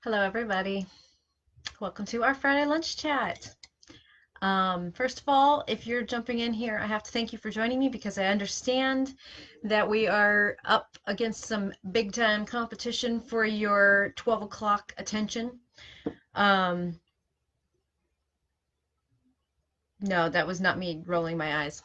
Hello, everybody. Welcome to our Friday lunch chat. First of all, if you're jumping in here, I have to thank you for joining me because I understand that we are up against some big time competition for your 12 o'clock attention. Um, no, that was not me rolling my eyes.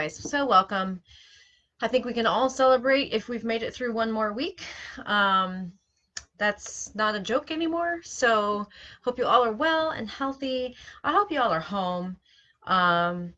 So welcome. I think we can all celebrate if we've made it through one more week. Um, That's not a joke anymore. So hope you all are well and healthy. I hope you all are home. Um,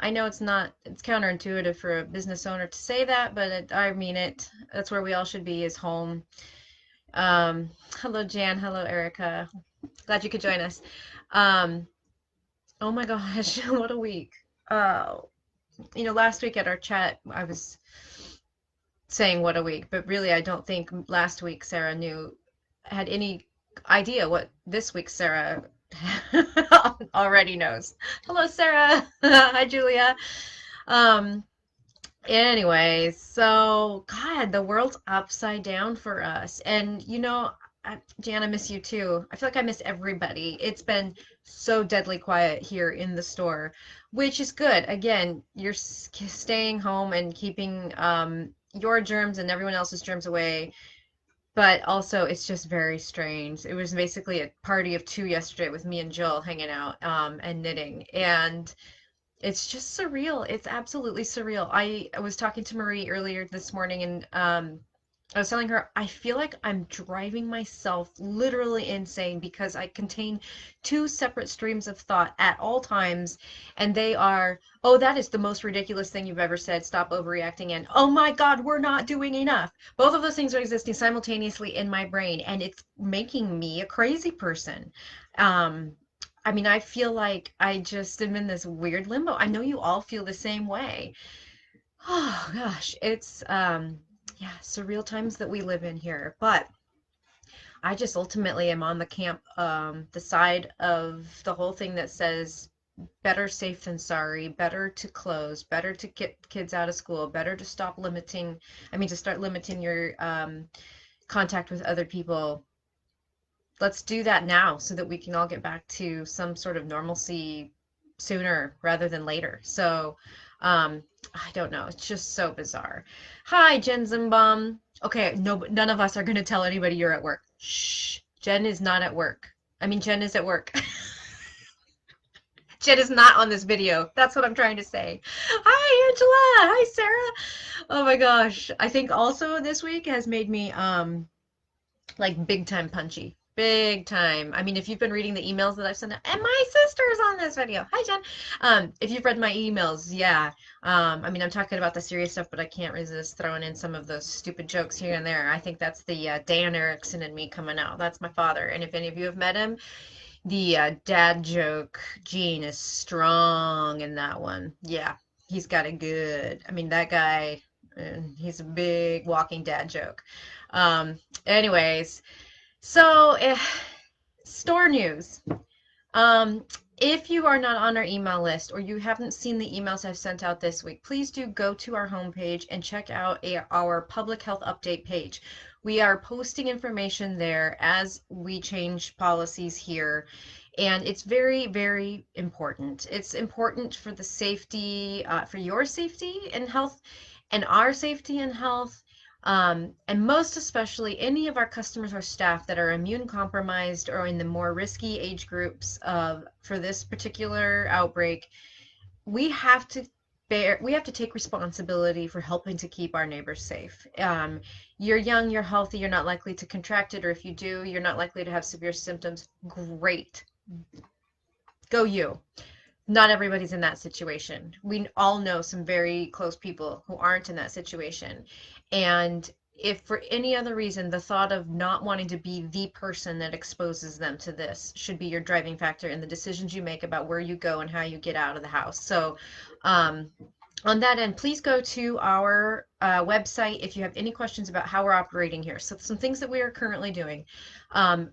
I know it's counterintuitive for a business owner to say that, but I mean it. That's where we all should be is home. Hello, Jan. Hello, Erica. Glad you could join us. Um, oh my gosh, what a week. Uh, last week at our chat, I was saying what a week, but really, I don't think last week Sarah had any idea what this week Sarah already knows. Hello, Sarah. Hi, Julia. Um, anyways, so God, the world's upside down for us. And Jan, I miss you too. I feel like I miss everybody. It's been so deadly quiet here in the store, which is good. Again, you're staying home and keeping your germs and everyone else's germs away. But also, it's just very strange. It was basically a party of two yesterday with me and Jill hanging out and knitting. And it's just surreal. It's absolutely surreal. I was talking to Marie earlier this morning and I was telling her I feel like I'm driving myself literally insane because I contain two separate streams of thought at all times, and they are, oh, that is the most ridiculous thing you've ever said. Stop overreacting, and oh my God, we're not doing enough. Both of those things are existing simultaneously in my brain, and it's making me a crazy person. Um, I mean, I feel like I just am in this weird limbo. I know you all feel the same way. Oh gosh, it's yeah, surreal times that we live in here. But I just ultimately am on the side of the whole thing that says better safe than sorry, better to close, better to get kids out of school, better to start limiting your contact with other people. Let's do that now so that we can all get back to some sort of normalcy sooner rather than later. So, I don't know. It's just so bizarre. Hi, Jen Zimbum. Okay, no, none of us are going to tell anybody you're at work. Shh. Jen is not at work. I mean, Jen is at work. Jen is not on this video. That's what I'm trying to say. Hi, Angela. Hi, Sarah. Oh my gosh. I think also this week has made me like big time punchy. Big time. I mean, if you've been reading the emails that I've sent out, and my sister's on this video. Hi, Jen. If you've read my emails, yeah. I mean, I'm talking about the serious stuff, but I can't resist throwing in some of those stupid jokes here and there. I think that's the Dan Erickson and me coming out. That's my father. And if any of you have met him, the dad joke gene is strong in that one. Yeah, he's got it good. I mean, that guy, he's a big walking dad joke. Anyways, so store news. Um, if you are not on our email list or you haven't seen the emails I've sent out this week, please do go to our homepage and check out our public health update page. We are posting information there as we change policies here, and it's very, very important. It's important for the safety, for your safety and health, and our safety and health. And most especially any of our customers or staff that are immune compromised or in the more risky age groups for this particular outbreak, we have to we have to take responsibility for helping to keep our neighbors safe. You're young, you're healthy, you're not likely to contract it, or if you do, you're not likely to have severe symptoms. Great. Go you. Not everybody's in that situation. We all know some very close people who aren't in that situation. And if for any other reason the thought of not wanting to be the person that exposes them to this should be your driving factor in the decisions you make about where you go and how you get out of the house. So on that end, please go to our website if you have any questions about how we're operating here. So some things that we are currently doing.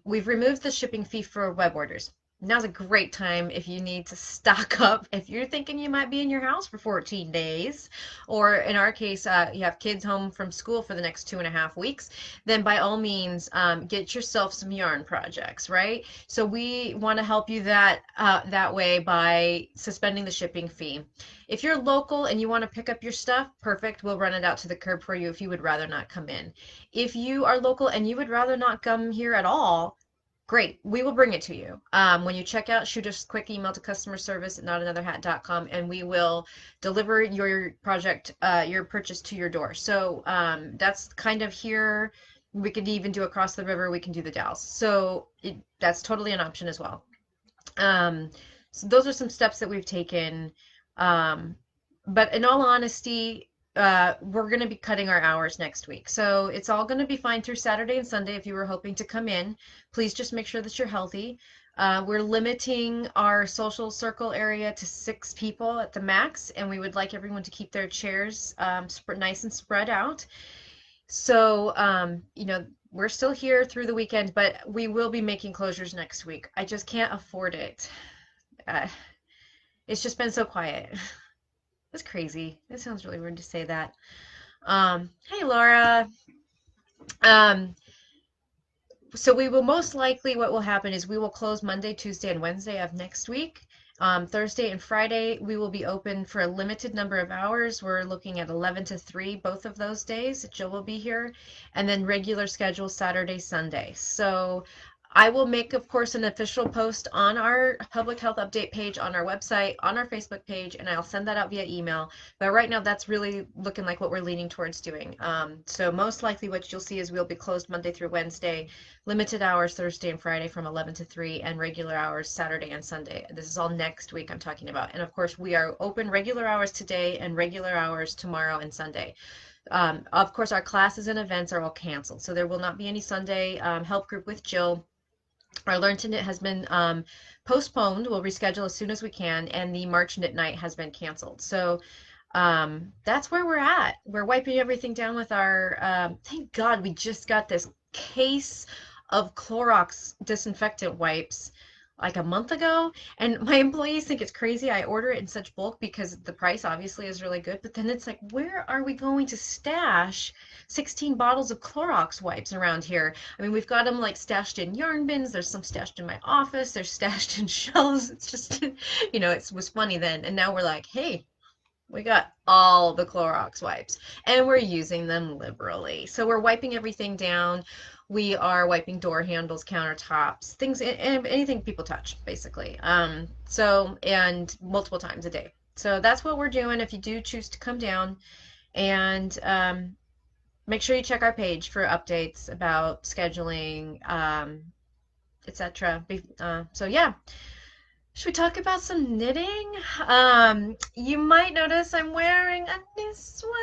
We've removed the shipping fee for web orders. Now's a great time if you need to stock up. If you're thinking you might be in your house for 14 days, or in our case, you have kids home from school for the next 2.5 weeks, then by all means, get yourself some yarn projects, right? So we want to help you that way by suspending the shipping fee. If you're local and you want to pick up your stuff, perfect. We'll run it out to the curb for you if you would rather not come in. If you are local and you would rather not come here at all, great. We will bring it to you. When you check out, shoot us a quick email to customer service at notanotherhat.com and we will deliver your project, your purchase to your door. So that's kind of here. We could even do across the river. We can do the Dalles. So that's totally an option as well. Um, so those are some steps that we've taken. Um, but in all honesty, we're going to be cutting our hours next week. So it's all going to be fine through Saturday and Sunday if you were hoping to come in. Please just make sure that you're healthy. We're limiting our social circle area to 6 people at the max, and we would like everyone to keep their chairs nice and spread out. So, we're still here through the weekend, but we will be making closures next week. I just can't afford it. Uh, it's just been so quiet. It's crazy. It sounds really weird to say that. Hey, Laura. Um, so we will most likely, what will happen is we will close Monday, Tuesday, and Wednesday of next week. Thursday and Friday, we will be open for a limited number of hours. We're looking at 11 to 3 both of those days. Jill will be here. And then regular schedule Saturday, Sunday. So I will make, of course, an official post on our public health update page on our website, on our Facebook page, and I'll send that out via email. But right now, that's really looking like what we're leaning towards doing. So most likely what you'll see is we'll be closed Monday through Wednesday, limited hours Thursday and Friday from 11 to 3, and regular hours Saturday and Sunday. This is all next week I'm talking about. And of course, we are open regular hours today and regular hours tomorrow and Sunday. Of course, our classes and events are all canceled, so there will not be any Sunday help group with Jill. Our Learn to Knit has been postponed. We'll reschedule as soon as we can, and the March Knit Night has been canceled. So that's where we're at. We're wiping everything down with our, thank God we just got this case of Clorox disinfectant wipes like a month ago, and my employees think it's crazy I order it in such bulk because the price obviously is really good, but then it's like, where are we going to stash 16 bottles of Clorox wipes around here? I mean, we've got them like stashed in yarn bins, there's some stashed in my office, there's stashed in shelves. It's just, it was funny then, and now we're like, hey, we got all the Clorox wipes and we're using them liberally. So we're wiping everything down. We are wiping door handles, countertops, things, anything people touch, basically. And multiple times a day. So that's what we're doing if you do choose to come down. And make sure you check our page for updates about scheduling, etc. So yeah. Should we talk about some knitting? You might notice I'm wearing a new sweater.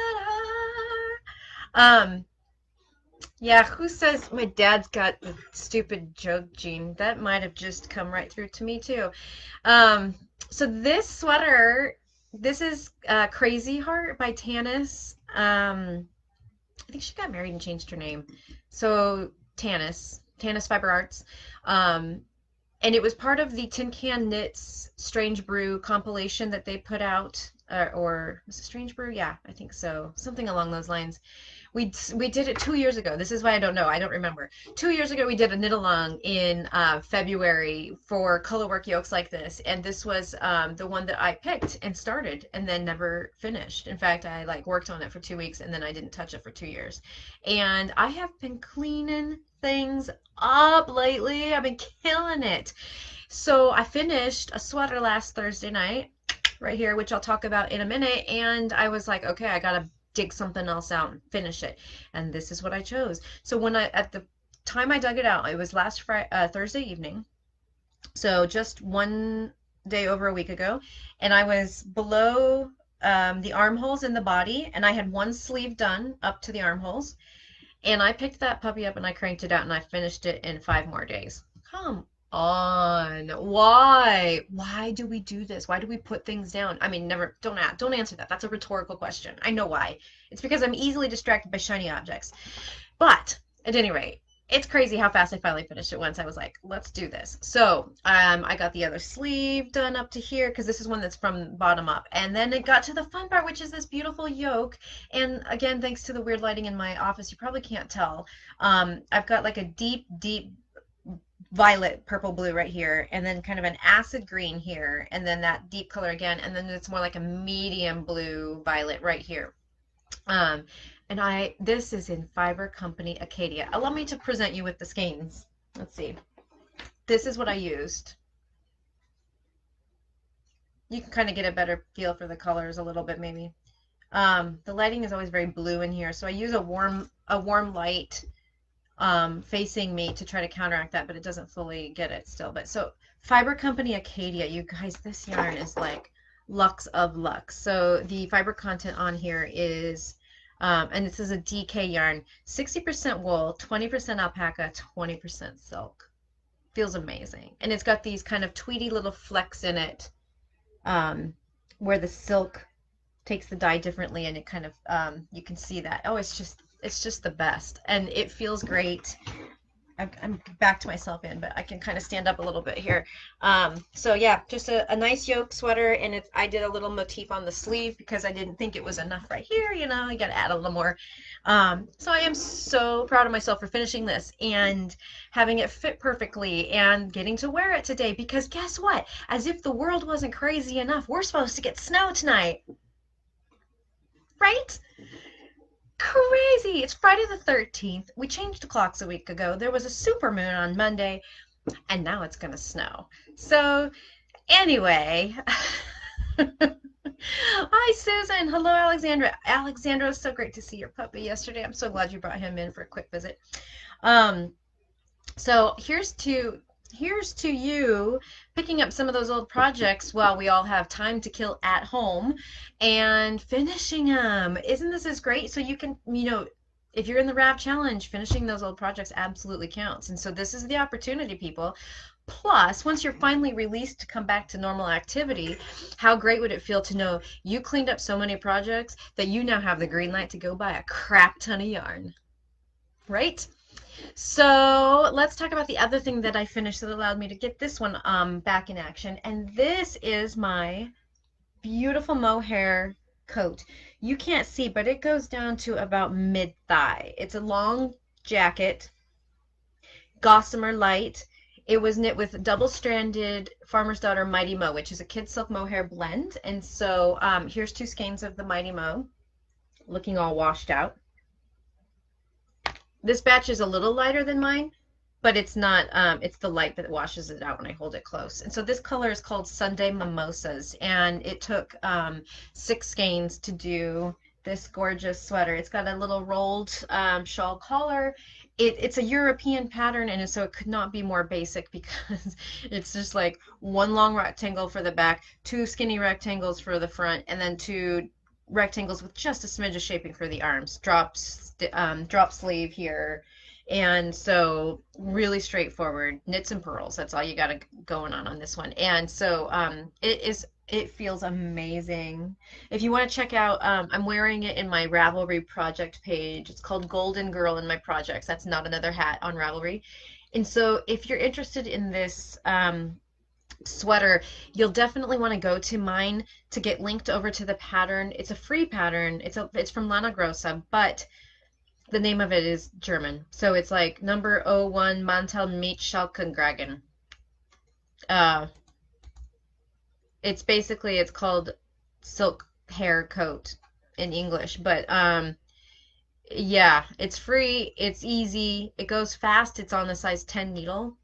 Yeah, who says my dad's got the stupid joke gene? That might have just come right through to me too. So this sweater, this is Crazy Heart by Tanis. I think she got married and changed her name. So Tanis Fiber Arts. And it was part of the Tin Can Knits Strange Brew compilation that they put out, or was it Strange Brew? Yeah, I think so. Something along those lines. We did it 2 years ago. This is why I don't know. I don't remember. 2 years ago, we did a knit along in February for colorwork yokes like this, and this was the one that I picked and started and then never finished. In fact, I worked on it for 2 weeks and then I didn't touch it for 2 years. And I have been cleaning things up lately. I've been killing it. So I finished a sweater last Thursday night right here, which I'll talk about in a minute, and I was like, okay, I gotta dig something else out and finish it, and this is what I chose. So at the time I dug it out, it was last Thursday evening, so just one day over a week ago, and I was below the armholes in the body, and I had one sleeve done up to the armholes. And I picked that puppy up and I cranked it out and I finished it in 5 more days. Come on. Why? Why do we do this? Why do we put things down? I mean, never, don't answer that. That's a rhetorical question. I know why. It's because I'm easily distracted by shiny objects. But at any rate, it's crazy how fast I finally finished it once I was like, let's do this. So I got the other sleeve done up to here because this is one that's from bottom up. And then it got to the fun part, which is this beautiful yoke. And again, thanks to the weird lighting in my office, you probably can't tell. I've got like a deep, deep violet, purple, blue right here, and then kind of an acid green here, and then that deep color again, and then it's more like a medium blue violet right here. Um, and this is in Fiber Company Acacia. Allow me to present you with the skeins. Let's see. This is what I used. You can kind of get a better feel for the colors a little bit maybe. The lighting is always very blue in here, so I use a warm light facing me to try to counteract that, but it doesn't fully get it still. But so Fiber Company Acacia, you guys, this yarn is like Lux of Lux. So the fiber content on here is, and this is a DK yarn, 60% wool, 20% alpaca, 20% silk. Feels amazing. And it's got these kind of tweedy little flecks in it, where the silk takes the dye differently, and it kind of, you can see that. Oh, it's just the best, and it feels great. I'm back to myself in, but I can kind of stand up a little bit here. So yeah, just a nice yoke sweater, and I did a little motif on the sleeve because I didn't think it was enough right here. You know, I got to add a little more. So I am so proud of myself for finishing this and having it fit perfectly and getting to wear it today, because guess what? As if the world wasn't crazy enough, we're supposed to get snow tonight, right? Crazy. It's Friday the 13th. We changed the clocks a week ago. There was a super moon on Monday, and now it's going to snow. So, anyway. Hi, Susan. Hello, Alexandra. Alexandra, it was so great to see your puppy yesterday. I'm so glad you brought him in for a quick visit. So here's to you picking up some of those old projects while we all have time to kill at home and finishing them. Isn't this great? So you can, if you're in the Wrap Challenge, finishing those old projects absolutely counts. And so this is the opportunity, people. Plus, once you're finally released to come back to normal activity, how great would it feel to know you cleaned up so many projects that you now have the green light to go buy a crap ton of yarn, right? So let's talk about the other thing that I finished that allowed me to get this one back in action. And this is my beautiful mohair coat. You can't see, but it goes down to about mid-thigh. It's a long jacket, gossamer light. It was knit with double-stranded Farmer's Daughter Mighty Mo, which is a kid silk mohair blend. And so here's two skeins of the Mighty Mo, looking all washed out. This batch is a little lighter than mine, but it's not, it's the light that washes it out when I hold it close. And so this color is called Sunday Mimosas, and it took 6 skeins to do this gorgeous sweater. It's got a little rolled shawl collar. It's a European pattern, and so it could not be more basic because it's just like one long rectangle for the back, 2 skinny rectangles for the front, and then 2 rectangles with just a smidge of shaping for the arms. Drop sleeve here, and so really straightforward knits and purls. That's all you got going on this one. And so it feels amazing. If you want to check out, I'm wearing it in my Ravelry project page. It's called Golden Girl in my projects. That's not another hat on Ravelry. And so if you're interested in this sweater, you'll definitely want to go to mine to get linked over to the pattern. It's a free pattern. It's from Lana Grossa, but the name of it is German. So it's like number 01 Mantel mit Schalkengragen. It's called silk hair coat in English, but yeah, it's free, it's easy, it goes fast, it's on a size 10 needle.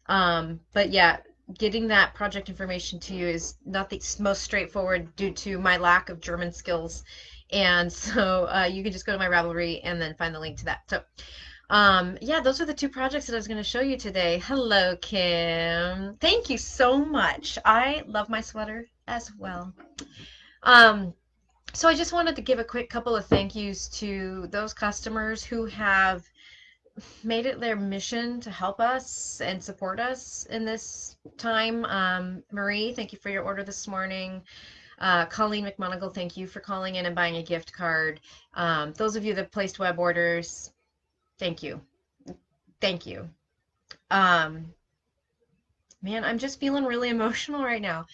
But yeah, getting that project information to you is not the most straightforward due to my lack of German skills. And so you can just go to my Ravelry and then find the link to that. So yeah, those are the 2 projects that I was going to show you today. Hello, Kim. Thank you so much. I love my sweater as well. So I just wanted to give a quick couple of thank yous to those customers who have made it their mission to help us and support us in this time. Marie, thank you for your order this morning. Colleen McMonigal, thank you for calling in and buying a gift card. Those of you that placed web orders, thank you. Thank you. Um, Man, I'm just feeling really emotional right now.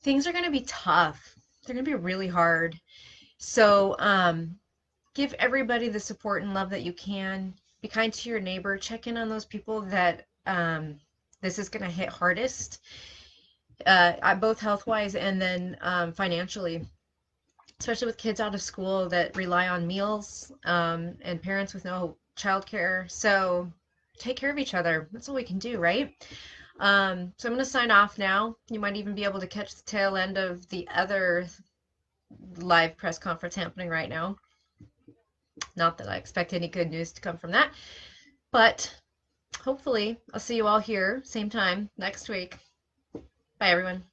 Things are going to be tough. They're going to be really hard. So, give everybody the support and love that you can. Be kind to your neighbor. Check in on those people that this is going to hit hardest, both health-wise and then financially, especially with kids out of school that rely on meals and parents with no childcare. So, take care of each other. That's all we can do, right? So I'm going to sign off now. You might even be able to catch the tail end of the other live press conference happening right now. Not that I expect any good news to come from that, but hopefully I'll see you all here, same time next week. Bye, everyone.